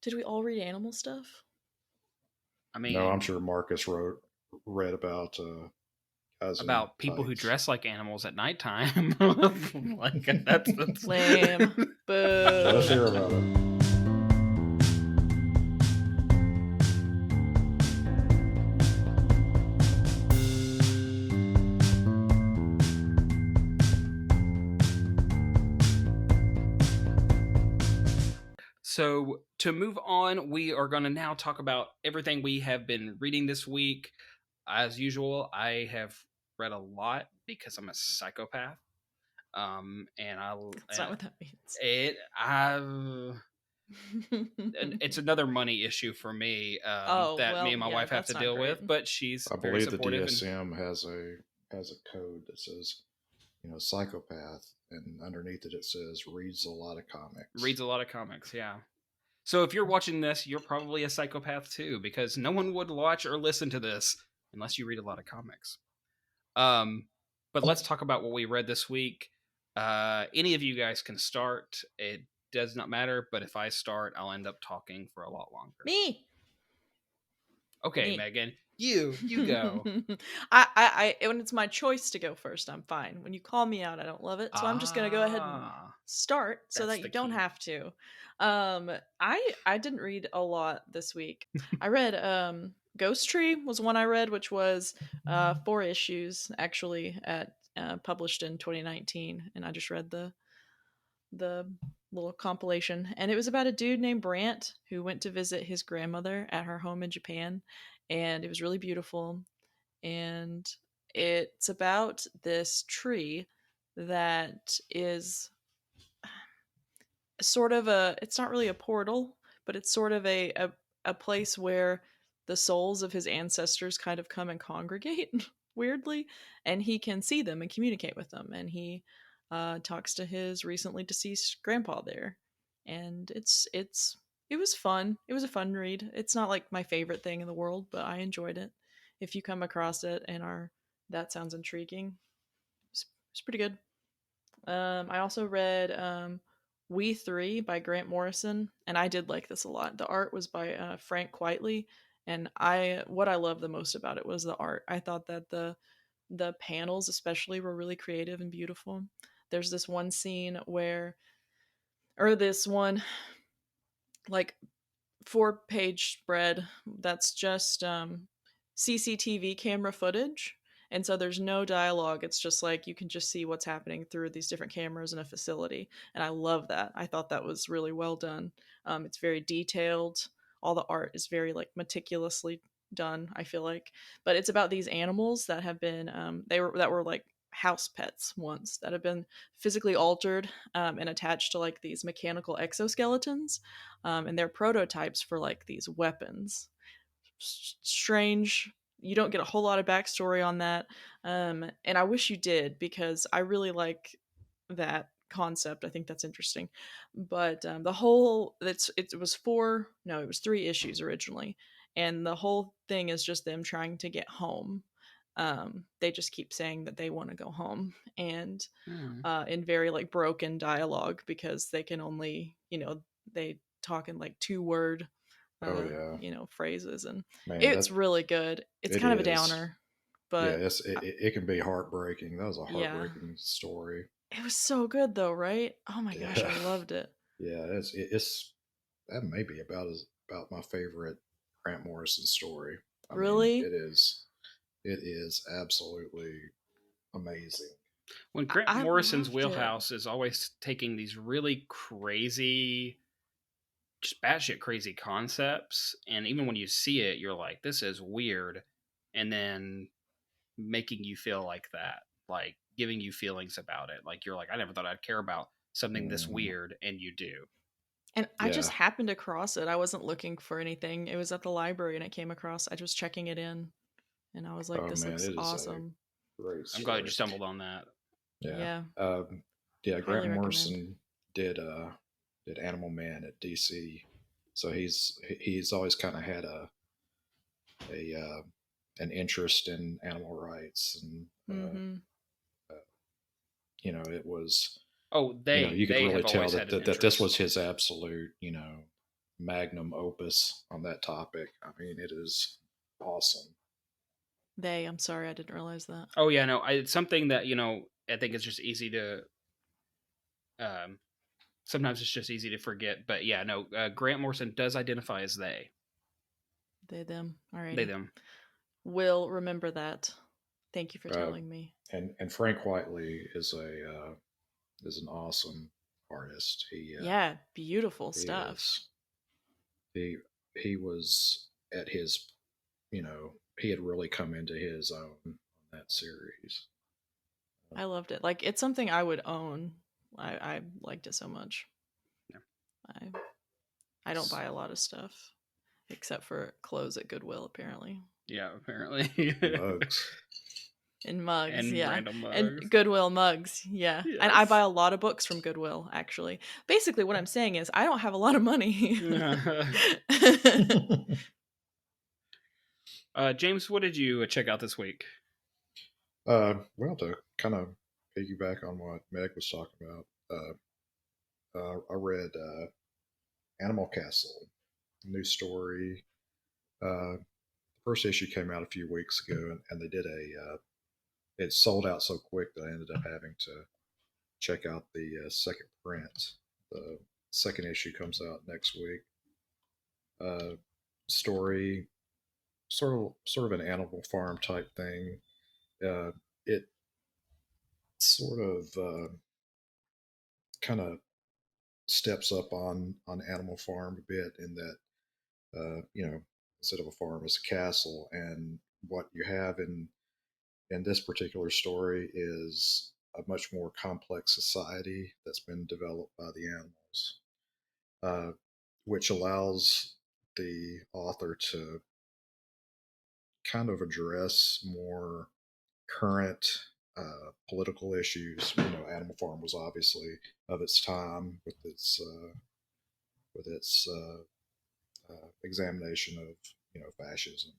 Did we all read animal stuff? I No, I'm mean, sure Marcus read about guys in about people who tights. dress like animals at nighttime. Like that's Lame. Let's Boo. hear about it. So, to move on, we are going to now talk about everything we have been reading this week. As usual, I have read a lot because I'm a psychopath. And That's not what that means. I and it's another money issue for me, Oh, that me well, and my yeah, wife have that's to not deal great. with. But she's I very believe the supportive and DSM has a code that says, psychopath, and underneath it says reads a lot of comics. reads a lot of comics. Yeah. So if you're watching this, you're probably a psychopath too, because no one would watch or listen to this unless you read a lot of comics. Um, but let's talk about what we read this week. Any of you guys can start. It does not matter, but if I start, I'll end up talking for a lot longer. Me. Okay, Me. Megan, you go. When it's my choice to go first, I'm fine. When you call me out, I don't love it. So I'm just gonna go ahead and Ah, start so that's that the you don't key. have to. I didn't read a lot this week. I read Ghost Tree was one I read, which was 4 issues actually at published in 2019, and I just read the little compilation, and it was about a dude named Brant who went to visit his grandmother at her home in Japan, and it was really beautiful. And it's about this tree that is sort of a, it's not really a portal, but it's sort of a place where the souls of his ancestors kind of come and congregate weirdly, and he can see them and communicate with them, and he talks to his recently deceased grandpa there. And it was fun. It was a fun read. It's not like my favorite thing in the world, but I enjoyed it. If you come across it and are, that sounds intriguing, it's pretty good. I also read We Three by Grant Morrison, and I did like this a lot. The art was by Frank Quitely, and I what I loved the most about it was the art. I thought that the panels especially were really creative and beautiful. There's this one scene where, or this one like 4-page spread that's just CCTV camera footage. And so there's no dialogue. It's just like you can just see what's happening through these different cameras in a facility. And I love that. I thought that was really well done. It's very detailed. All the art is very like meticulously done, I feel like. But it's about these animals that have been that were like house pets once that have been physically altered and attached to like these mechanical exoskeletons, and they're prototypes for like these weapons. Strange. You don't get a whole lot of backstory on that, and I wish you did because I really like that concept. I think that's interesting. But the whole it was four, no, it was 3 issues originally, and the whole thing is just them trying to get home. They just keep saying that they want to go home, and Hmm. in very like broken dialogue because they can only, they talk in like 2 word Oh yeah, phrases, and man, it's really good. It's it kind of a is. downer, Yeah, but it can be heartbreaking. That was a yeah, heartbreaking story. it was so good though, right? Oh my gosh, I Yeah, loved it. yeah, it's that may be about my favorite Grant Morrison story. I mean, Really? it is absolutely amazing. When Grant I Morrison's loved it. wheelhouse is always taking these really crazy, just batshit crazy concepts, and even when you see it, you're like, "This is weird," and then making you feel like that, like giving you feelings about it. Like you're like, "I never thought I'd care about something this Hmm. weird," and you do. And I just Yeah. happened across it. I wasn't looking for anything. It was at the library and it came across. I was checking it in and I was like, Oh this man, looks it is a awesome. great I'm glad you story. stumbled on that. Yeah. Yeah, Yeah. highly Grant recommend. Morrison did did Animal Man at DC, so he's always kind of had a an interest in animal rights, and Mhm. it was Oh, you could they really have tell always had an that this was interest. his absolute magnum opus on that topic. I mean, it is awesome. I'm sorry, I didn't realize that. Oh yeah, no, it's something that I think it's just easy to. Um, Sometimes it's just easy to forget, but yeah, no. Grant Morrison does identify as they, They, them. they, Alrighty. them. Will remember that. Thank you for Uh, telling me. and Frank Whiteley is an awesome artist. Yeah, beautiful He stuff. is he he was at his, he had really come into his own on that series. I loved it. Like, it's something I would own. I liked it so much. Yeah. I I don't buy a lot of stuff except for clothes at Goodwill, apparently. Yeah, apparently. Mugs. And mugs, And yeah. random And mugs. Goodwill mugs, yeah. And I buy Yes. a lot of books from Goodwill, actually. Basically, what I'm saying is I don't have a lot of money. James, what did you check out this week? Well, to kind of piggyback on what Meg was talking about, I read Animal Castle, new story. The first issue came out a few weeks ago, and they did it sold out so quick that I ended up having to check out the second print. The second issue comes out next week. Uh, Story, sort of an Animal Farm type thing. It sort of kind of steps up on Animal Farm a bit in that instead of a farm, it's a castle, and what you have in this particular story is a much more complex society that's been developed by the animals, uh, which allows the author to kind of address more current political issues. Animal Farm was obviously of its time with its examination of fascism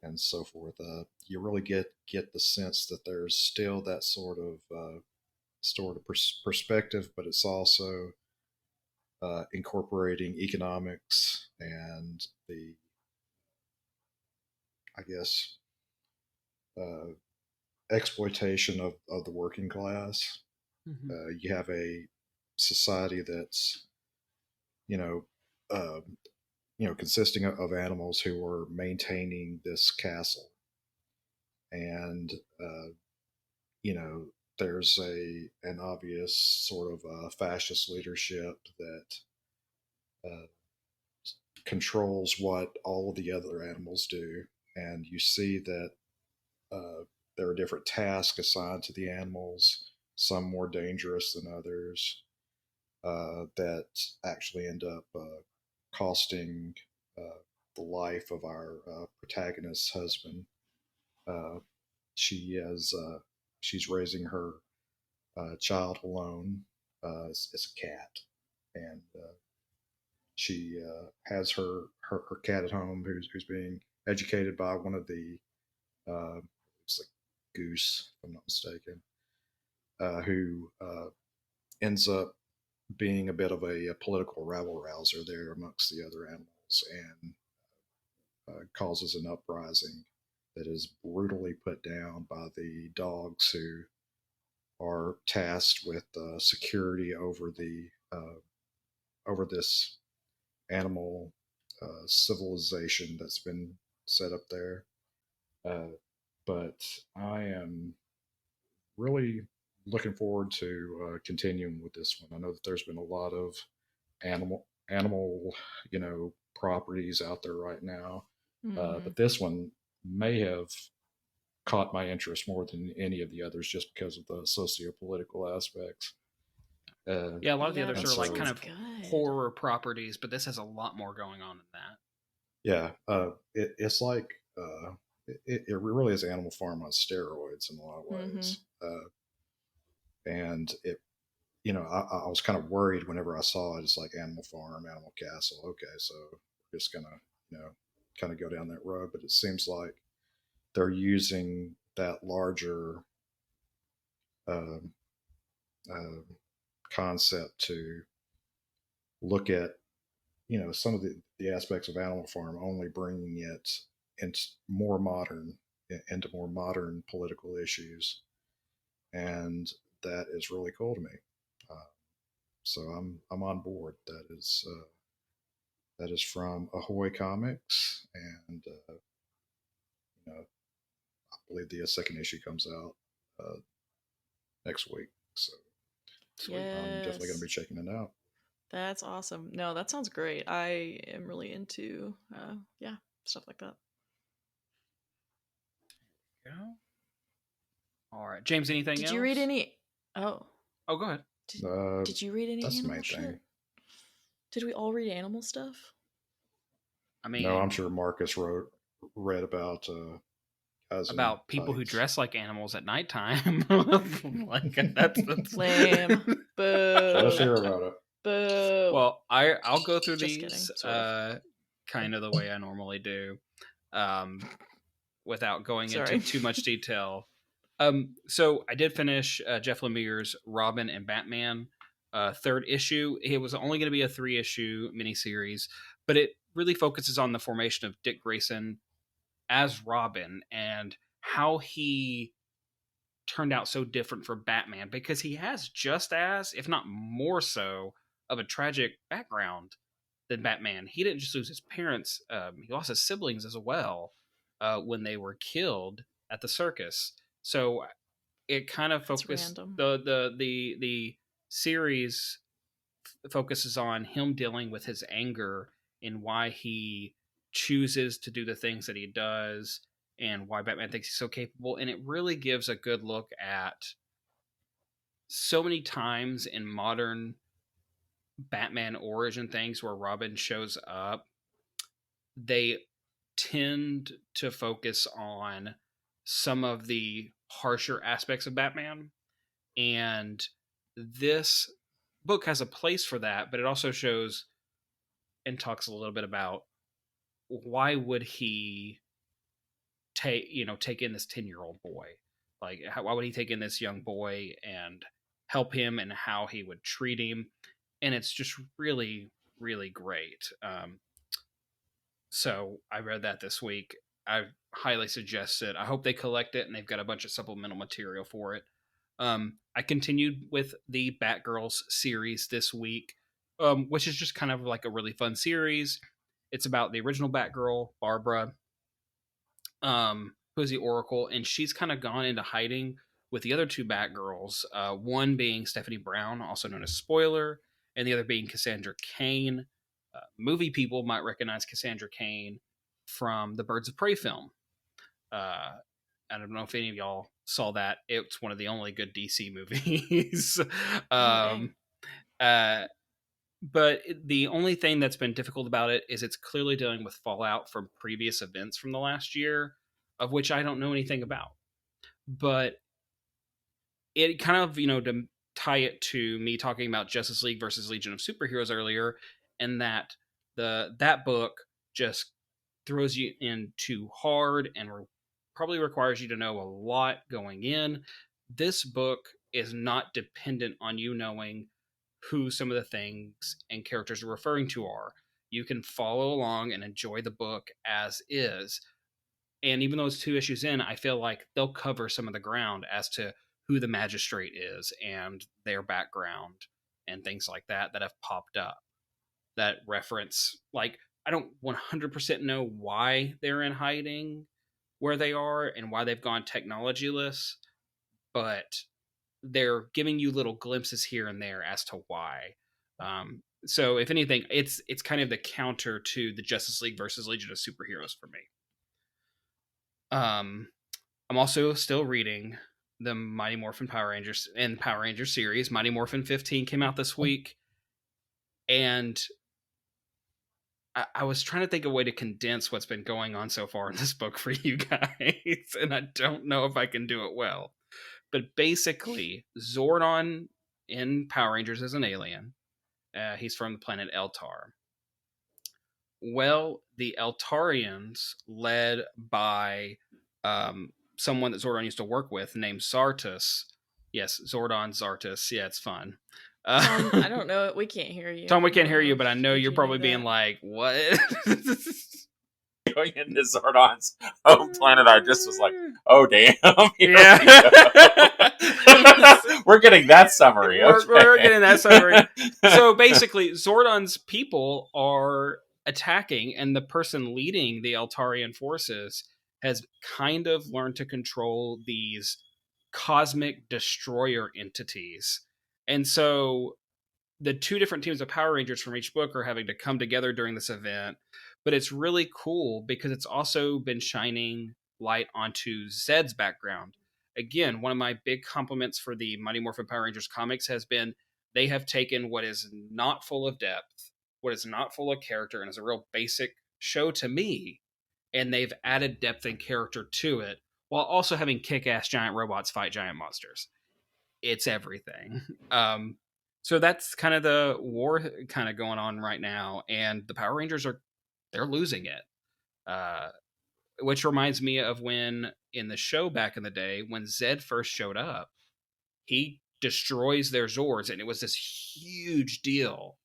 and so forth. You really get the sense that there's still that sort of perspective, but it's also incorporating economics and the, I guess, uh, exploitation of the working class. Mm-hmm. You have a society that's you know uh, consisting of animals who are maintaining this castle, and uh, you know there's an obvious sort of fascist leadership that uh, controls what all of the other animals do, and you see that uh, there are different tasks assigned to the animals, some more dangerous than others, that actually end up costing uh, the life of our protagonist's husband. Uh, she is she's raising her child alone. It's a cat, and she has her cat at home who's being educated by one of the it's like Goose, if I'm not mistaken, who ends up being a bit of a political rabble rouser there amongst the other animals, and causes an uprising that is brutally put down by the dogs who are tasked with security over this animal civilization that's been set up there. Uh, but I am really looking forward to continuing with this one. I know that there's been a lot of animal properties out there right now, Mm-hmm. but this one may have caught my interest more than any of the others just because of the socio-political aspects. Yeah, a lot of the Yeah, others And that are like so, kind sounds of good. horror properties, but this has a lot more going on than that. yeah, it's like it really is Animal Farm on steroids in a lot of Mm-hmm. ways. And I was kind of worried whenever I saw it. It's like Animal Farm, Animal Castle. Okay, so we're just gonna, kind of go down that road. But it seems like they're using that larger um, uh, concept to look at some of the aspects of Animal Farm, only bringing it into more modern into more modern political issues, and that is really cool to me. Uh, so I'm on board. That is from Ahoy Comics, and I believe the second issue comes out uh, next week. So Sweet. I'm definitely going to Yes. be checking it out. That's awesome. No, that sounds great. I am really into yeah, stuff like that. Yeah. All right, James. Anything Did you read else? any Oh, Oh, go ahead. did, Uh, did you read any that's the animal main thing. shit? Did we all read animal stuff? I No, I'm mean, sure Marcus read about guys in about people who tights. dress like animals at nighttime. Like that's. Lame. Let us Boo. hear about it. Boo. Well, I'll go through Just kidding, these sort of. kind of the way I normally do, um, without going into Sorry. too much detail. So I did finish Jeff Lemire's Robin and Batman third issue. It was only going to be a 3-issue miniseries, but it really focuses on the formation of Dick Grayson as Robin and how he turned out so different for Batman, because he has just as, if not more so, of a tragic background than Batman. He didn't just lose his parents; he lost his siblings as well when they were killed at the circus. So it kind of That's focused random. the series focuses on him dealing with his anger and why he chooses to do the things that he does and why Batman thinks he's so capable. And it really gives a good look at so many times in modern Batman origin things where Robin shows up, they tend to focus on some of the harsher aspects of Batman. And this book has a place for that, but it also shows and talks a little bit about why would he take in this 10-year-old boy, like why would he take in this young boy and help him and how he would treat him. And it's just really really great. So I read that this week. I highly suggest it. I hope they collect it and they've got a bunch of supplemental material for it. I continued with the Batgirls series this week, which is just kind of like a really fun series. It's about the original Batgirl, Barbara, who's the Oracle, and she's kind of gone into hiding with the other two Batgirls. One being Stephanie Brown, also known as Spoiler, and the other being Cassandra Cain. Movie people might recognize Cassandra Cain from the Birds of Prey film. I don't know if any of y'all saw that. It's one of the only good DC movies. Oh dang. um, uh, but the only thing that's been difficult about it is it's clearly dealing with fallout from previous events from the last year, of which I don't know anything about. But it kind of, to tie it to me talking about Justice League versus Legion of Superheroes earlier, and that book just throws you in too hard and probably requires you to know a lot going in. This book is not dependent on you knowing who some of the things and characters are referring to are. You can follow along and enjoy the book as is. And even though it's 2 issues in, I feel like they'll cover some of the ground as to who the magistrate is and their background and things like that have popped up that reference. Like, I don't 100% know why they're in hiding where they are and why they've gone technologyless, but they're giving you little glimpses here and there as to why. So if anything, it's kind of the counter to the Justice League versus Legion of Superheroes for me. Um, I'm also still reading the Mighty Morphin Power Rangers and Power Ranger series. Mighty Morphin 15 came out this week, and I was trying to think of a way to condense what's been going on so far in this book for you guys, and I don't know if I can do it well. But basically, Zordon in Power Rangers is an alien. He's from the planet Eltar. Well, the Eltarians, led by someone that Zordon used to work with named Zartus. Yes, Zordon Zartus. Yeah, it's fun. Tom, I don't know. We can't hear you. Tom, we I can't don't hear know you, but I know if you're you knew probably being that. like, "What?" Going into Zordon's home planet, I just was like, "Oh damn, here Yeah. we go." We're getting that summary. We're getting that summary. Okay. So basically, Zordon's people are attacking, and the person leading the Eltarian forces has kind of learned to control these cosmic destroyer entities. And so the two different teams of Power Rangers from each book are having to come together during this event. But it's really cool because it's also been shining light onto Zed's background. Again, one of my big compliments for the Mighty Morphin Power Rangers comics has been they have taken what is not full of depth, what is not full of character, and is a real basic show to me, and they've added depth and character to it while also having kick-ass giant robots fight giant monsters. It's everything. So that's kind of the war kind of going on right now, and the Power Rangers they're losing it. Which reminds me of when in the show back in the day when Zed first showed up, he destroys their Zords, and it was this huge deal.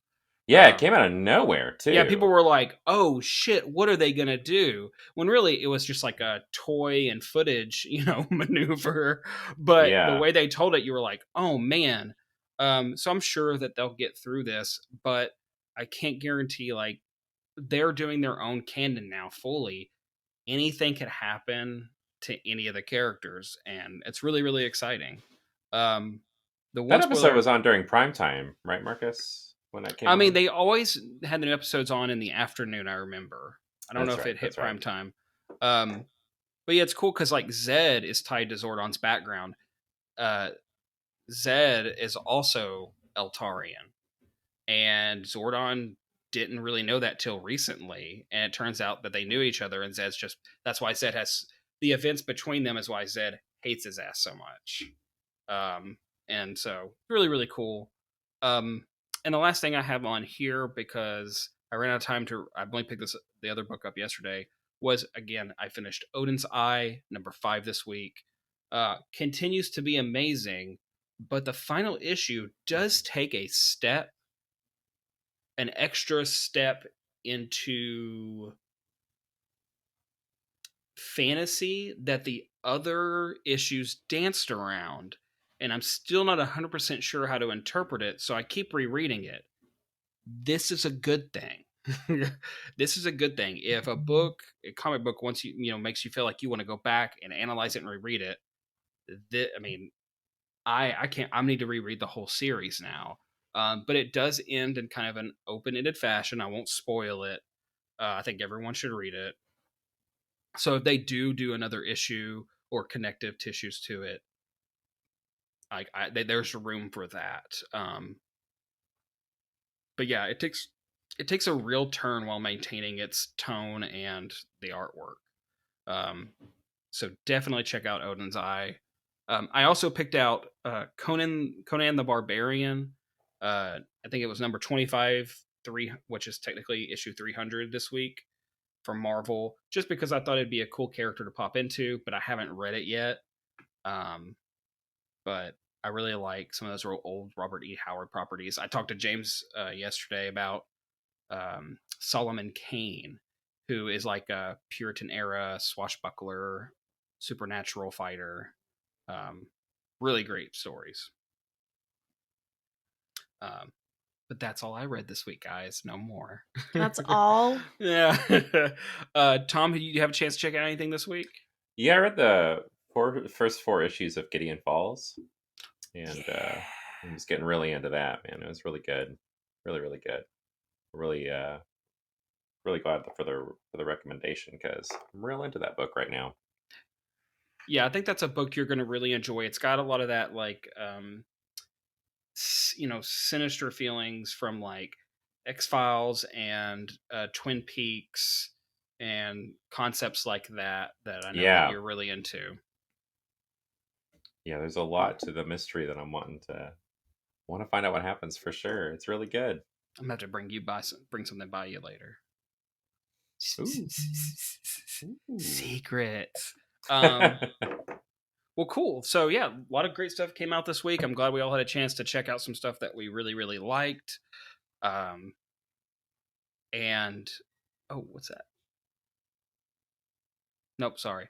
Yeah, it came out of nowhere too. Yeah, people were like, "Oh shit, what are they gonna do?" When really it was just like a toy and footage, maneuver. But the Yeah. way they told it, you were like, "Oh man." So I'm sure that they'll get through this, but I can't guarantee. Like they're doing their own canon now fully. Anything could happen to any of the characters, and it's really really exciting. The That one episode spoiler was on during prime time, right, Marcus? When that came I mean, on? they always had the new episodes on in the afternoon. I remember. I don't know That's if right. it hit That's right. prime time. But yeah, it's cool because like Zed is tied to Zordon's background. Uh, Zed is also Eltarian, and Zordon didn't really know that till recently. And it turns out that they knew each other, and Zed's just that's why Zed has the events between them is why Zed hates his ass so much. And so really really cool. Um, and the last thing I have on here because I ran out of time to I only picked the other book up yesterday was again I finished Odin's Eye number 5 this week. Continues to be amazing, but the final issue does take an extra step into fantasy that the other issues danced around, and I'm still not 100% sure how to interpret it, so I keep rereading it. This is a good thing. This is a good thing. If a comic book, once makes you feel like you want to go back and analyze it and reread it, I mean, I can't. I need to reread the whole series now. But it does end in kind of an open-ended fashion. I won't spoil it. I think everyone should read it. So if they do another issue or connective tissues to it, there's room for that. But yeah, it takes a real turn while maintaining its tone and the artwork. So definitely check out Odin's Eye. I also picked out Conan the Barbarian. I think it was number 25, which is technically issue 300 this week from Marvel, just because I thought it'd be a cool character to pop into, but I haven't read it yet. But I really like some of those old Robert E. Howard properties. I talked to James yesterday about Solomon Kane, who is like a Puritan era swashbuckler, supernatural fighter. Really great stories. But that's all I read this week, guys. No more. That's all. Yeah. Tom, did you have a chance to check out anything this week? Yeah, I read the first 4 issues of Gideon Falls, and I'm just getting really into that. Man, it was really good, really really good. Really really glad for the recommendation because I'm real into that book right now. Yeah, I think that's a book you're going to really enjoy. It's got a lot of that like sinister feelings from like X-Files and Twin Peaks and concepts like that I know that Yeah, you're really into. yeah. There's a lot to the mystery that I'm want to find out what happens for sure. It's really good. I'm gonna have to bring something by you later. Ooh. Secrets. Well, cool. So yeah, a lot of great stuff came out this week. I'm glad we all had a chance to check out some stuff that we really, really liked. And oh, what's that? Nope, sorry.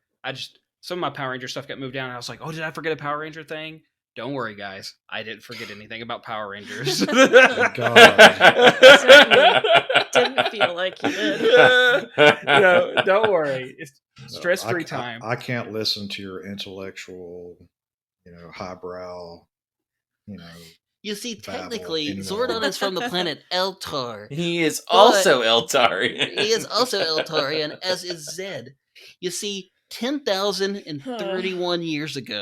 Some of my Power Ranger stuff got moved down, and I was like, oh, did I forget a Power Ranger thing? Don't worry, guys. I didn't forget anything about Power Rangers. Thank God. Didn't feel like you did. No, don't worry. It's stress-free time. I can't listen to your intellectual, highbrow, You see, babble technically, anymore. Zordon is from the planet Eltar. He is also Eltarian. He is also Eltarian, as is Zed. You see, 10,031 years ago,